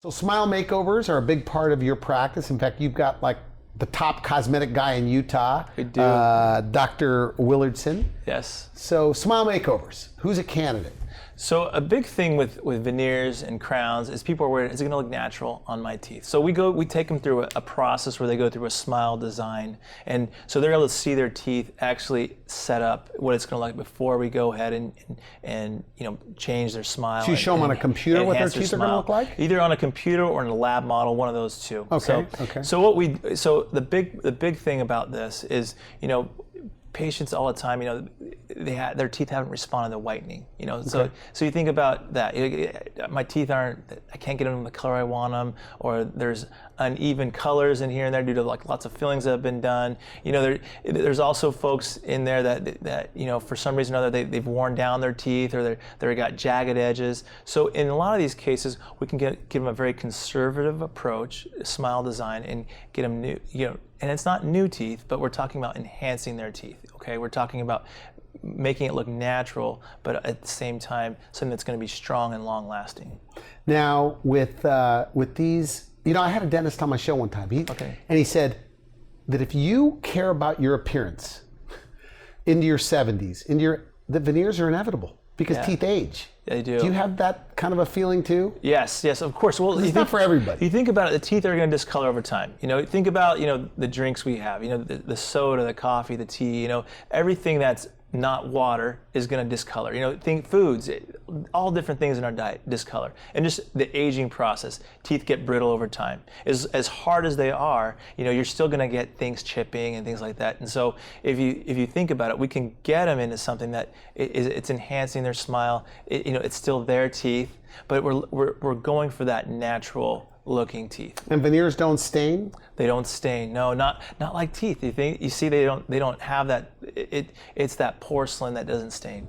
So smile makeovers are a big part of your practice. In fact, you've got like the top cosmetic guy in Utah, We do. Dr. Willardson. Yes. So smile makeovers, who's a candidate? So a big thing with veneers and crowns is people are worried, is it going to look natural on my teeth? So we take them through a process where they go through a smile design, and so they're able to see their teeth actually set up what it's going to look like before we go ahead and change their smile. So you show them on a computer what their teeth are going to look like? Either on a computer or in a lab model, one of those two. Okay. So the big thing about this is, patients all the time, their teeth haven't responded to whitening, So you think about that. My teeth I can't get them the color I want them, or there's uneven colors in here and there due to like lots of fillings that have been done. There's also folks in there that for some reason or other they've worn down their teeth, or they've got jagged edges. So in a lot of these cases, we can give them a very conservative approach, smile design, and get them new, and it's not new teeth, but we're talking about enhancing their teeth. Okay, we're talking about making it look natural, but at the same time, something that's going to be strong and long-lasting. Now, with these, I had a dentist on my show one time, and he said that if you care about your appearance into your 70s, the veneers are inevitable because teeth age. They do. Do you have that kind of a feeling too? Yes, of course. Well, it's not for everybody. You think about it, the teeth are going to discolor over time. Think about, the drinks we have, the soda, the coffee, the tea, everything that's not water is going to discolor. Think foods, all different things in our diet discolor. And just the aging process, teeth get brittle over time. As hard as they are, you're still going to get things chipping and things like that. And so if you think about it, we can get them into something that it's enhancing their smile. It's still their teeth, but we're going for that natural looking teeth. And veneers don't stain? They don't stain. No, not like teeth. You see they don't have that. It's that porcelain that doesn't stain.